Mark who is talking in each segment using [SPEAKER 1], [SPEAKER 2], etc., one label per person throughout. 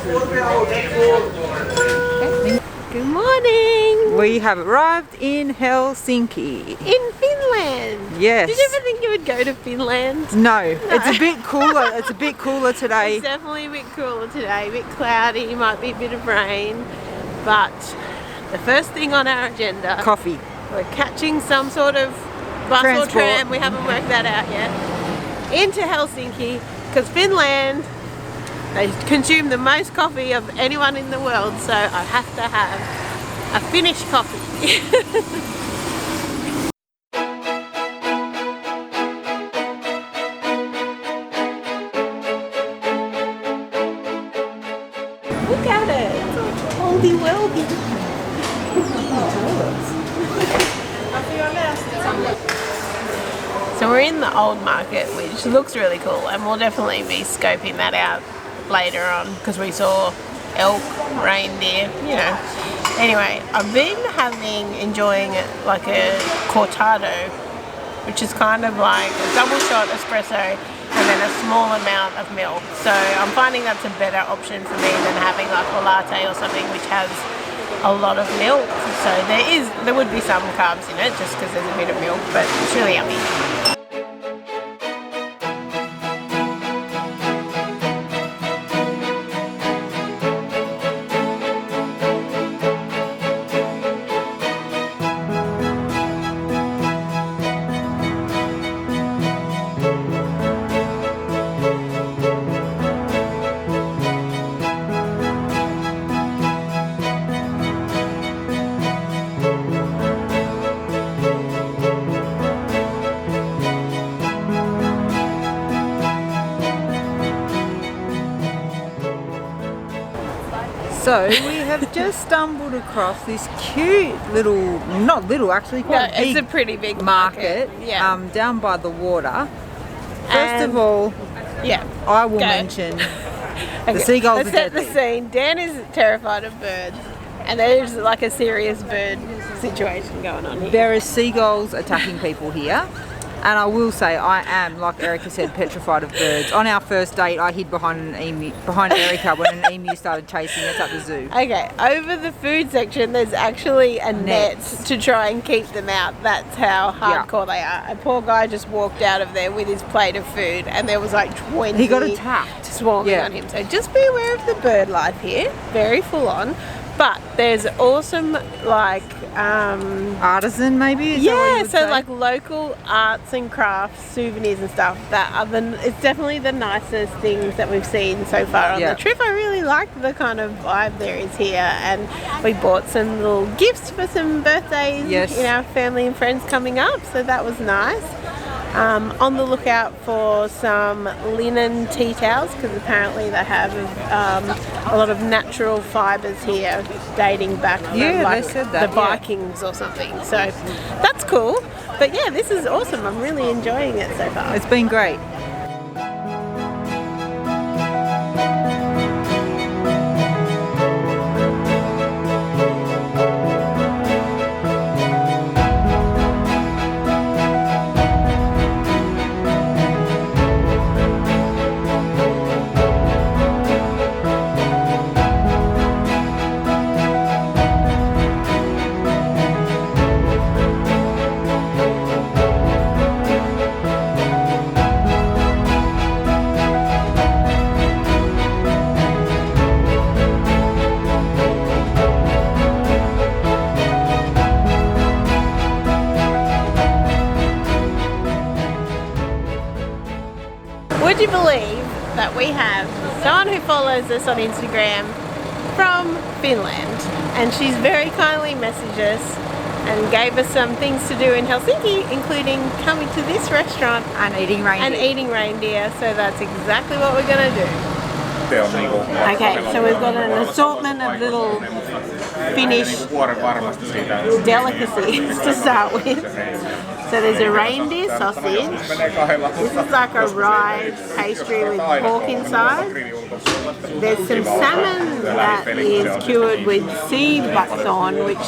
[SPEAKER 1] Good morning!
[SPEAKER 2] We have arrived in Helsinki.
[SPEAKER 1] In Finland!
[SPEAKER 2] Yes.
[SPEAKER 1] Did you ever think you would go to Finland?
[SPEAKER 2] No, it's a bit cooler. It's a bit cooler today.
[SPEAKER 1] It's definitely a bit cooler today, a bit cloudy, might be a bit of rain. But the first thing on our agenda,
[SPEAKER 2] Coffee.
[SPEAKER 1] We're catching some sort of bus or tram, we haven't worked that out yet, into Helsinki, because Finland, they consume the most coffee of anyone in the world, so I have to have a Finnish coffee. Look at it, it's all oldie worldy. So we're in the old market, which looks really cool, and we'll definitely be scoping that out later on because we saw elk, reindeer, you know. Anyway, I've been enjoying like a cortado, which is kind of like a double shot espresso and then a small amount of milk. So I'm finding that's a better option for me than having like a latte or something which has a lot of milk. So there would be some carbs in it just because there's a bit of milk, but it's really yummy.
[SPEAKER 2] So we have just stumbled across this cute little, not little actually, quite
[SPEAKER 1] it's a pretty big
[SPEAKER 2] market
[SPEAKER 1] yeah.
[SPEAKER 2] Down by the water. First of all,
[SPEAKER 1] yeah,
[SPEAKER 2] I will mention the seagulls are deadly.
[SPEAKER 1] Let's set the scene. Dan is terrified of birds, and there's like a serious bird situation going on here.
[SPEAKER 2] There are seagulls attacking people here. And I will say, I am, like Erika said, petrified of birds. On our first date, I hid behind Erika when an emu started chasing us at the zoo.
[SPEAKER 1] Okay, over the food section, there's actually a net to try and keep them out. That's how hardcore they are. A poor guy just walked out of there with his plate of food, and there was like 20.
[SPEAKER 2] He got attacked.
[SPEAKER 1] Swarming on him. So just be aware of the bird life here. Very full on. But there's awesome like
[SPEAKER 2] artisan maybe?
[SPEAKER 1] Like local arts and crafts, souvenirs and stuff that are it's definitely the nicest things that we've seen so far on the trip. I really like the kind of vibe there is here, and we bought some little gifts for some birthdays in our family and friends coming up, so that was nice. On the lookout for some linen tea towels because apparently they have a lot of natural fibres here dating back from
[SPEAKER 2] they said that,
[SPEAKER 1] the Vikings or something. So that's cool. But yeah, this is awesome. I'm really enjoying it so far.
[SPEAKER 2] It's been great. Would you believe that we have someone who follows us on Instagram from Finland, and she's very kindly messaged us and gave us some things to do in Helsinki, including coming to this restaurant and eating reindeer.
[SPEAKER 1] So that's exactly what we're going to do. Okay, so we've got an assortment of little Finnish delicacies to start with.
[SPEAKER 2] So there's a reindeer sausage. This is like a rye pastry with pork inside. There's some salmon that is cured with sea buckthorn, which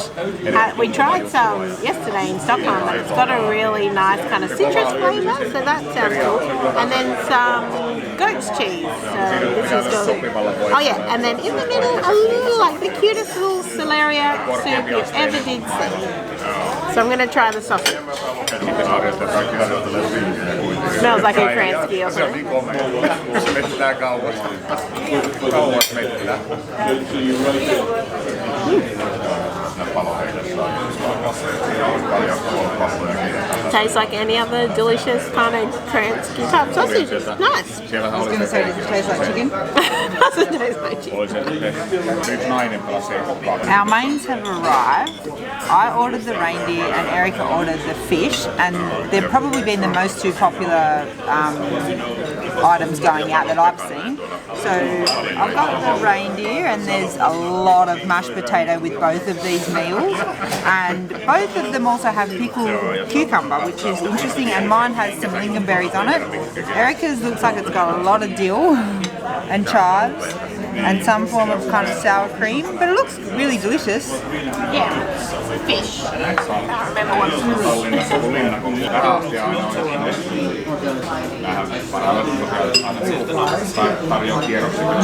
[SPEAKER 2] we tried some yesterday in Stockholm, and it's got a really nice kind of citrus flavour, so that sounds cool. And then some goat's cheese. So this is good. Oh yeah, and then in the middle, a little, like the cutest little celeriac soup you ever did see. So I'm going to try the sausage. Smells like a Kransky or something. Tastes like any other delicious kind of Kransky type sausage. Nice.
[SPEAKER 3] I was going to say, does it taste like chicken?
[SPEAKER 2] Doesn't taste like chicken.
[SPEAKER 3] Our mains have arrived. I ordered the reindeer and Erika ordered the fish, and they've probably been the most two popular items going out that I've seen. So I've got the reindeer, and there's a lot of mashed potato with both of these meals, and both of them also have pickled cucumber, which is interesting, and mine has some lingonberries on it. Erika's looks like it's got a lot of dill and chives and some form of kind of sour cream, but it looks really delicious.
[SPEAKER 2] Yeah, fish. I can't remember what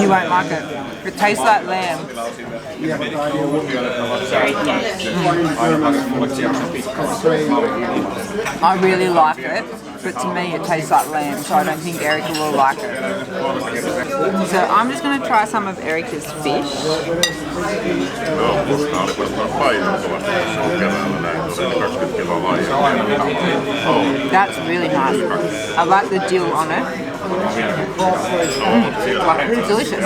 [SPEAKER 3] You won't like it. It tastes like lamb. I really like it, but to me it tastes like lamb, so I don't think Erika will like it. So I'm just going to try some of Erika's fish. That's really nice. I like the dill on it. It's delicious.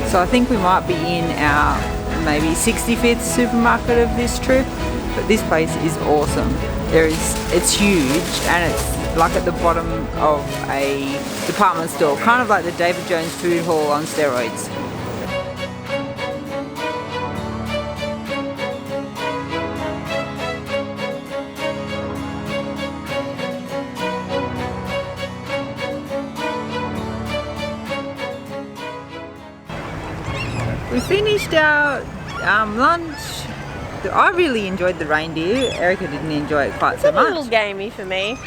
[SPEAKER 3] So I think we might be in our maybe 65th supermarket of this trip, but this place is awesome. It's huge, and it's like at the bottom of a department store, kind of like the David Jones food hall on steroids. We finished our lunch. I really enjoyed the reindeer. Erika didn't enjoy it quite so much.
[SPEAKER 2] It's a little gamey for me.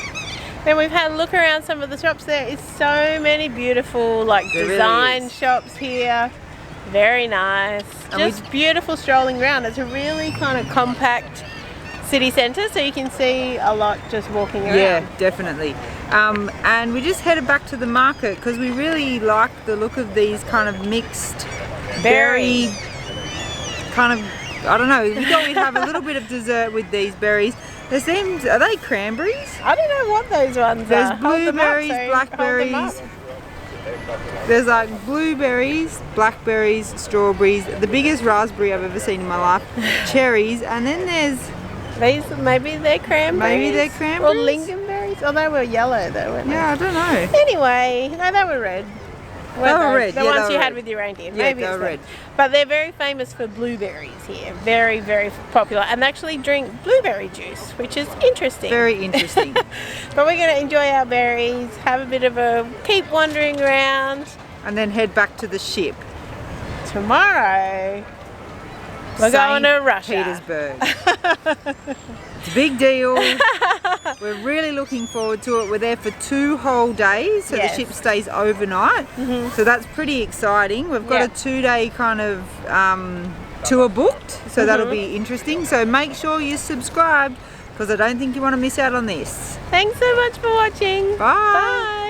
[SPEAKER 2] Then we've had a look around some of the shops. There is so many beautiful design shops here. Very nice. Just beautiful strolling around. It's a really kind of compact city centre, so you can see a lot just walking around.
[SPEAKER 3] Yeah, definitely. And we just headed back to the market because we really liked the look of these kind of mixed berry kind of, I don't know, we thought we'd have a little bit of dessert with these berries. There seems, are they cranberries?
[SPEAKER 2] I don't know what those ones
[SPEAKER 3] There's
[SPEAKER 2] are.
[SPEAKER 3] blueberries, blackberries. There's like blueberries, blackberries, strawberries, the biggest raspberry I've ever seen in my life, cherries, and then there's
[SPEAKER 2] these, maybe they're cranberries.
[SPEAKER 3] Maybe they're cranberries.
[SPEAKER 2] Or lingonberries. Oh, they were yellow though, weren't they?
[SPEAKER 3] Yeah, I don't know.
[SPEAKER 2] Anyway, no, they were red.
[SPEAKER 3] They were red.
[SPEAKER 2] The ones you had with your reindeer.
[SPEAKER 3] Yeah,
[SPEAKER 2] maybe
[SPEAKER 3] they were red.
[SPEAKER 2] But they're very famous for blueberries here. Very, very popular. And they actually drink blueberry juice, which is interesting.
[SPEAKER 3] Very interesting.
[SPEAKER 2] But we're going to enjoy our berries, have a bit of a keep wandering around.
[SPEAKER 3] And then head back to the ship.
[SPEAKER 2] Tomorrow, we're going to Russia.
[SPEAKER 3] Petersburg. It's a big deal. We're really looking forward to it. We're there for 2 whole days, so the ship stays overnight. So that's pretty exciting. We've got a 2-day kind of tour booked, so that'll be interesting. So make sure you're subscribed, because I don't think you want to miss out on this.
[SPEAKER 2] Thanks so much for watching.
[SPEAKER 3] Bye.
[SPEAKER 2] Bye.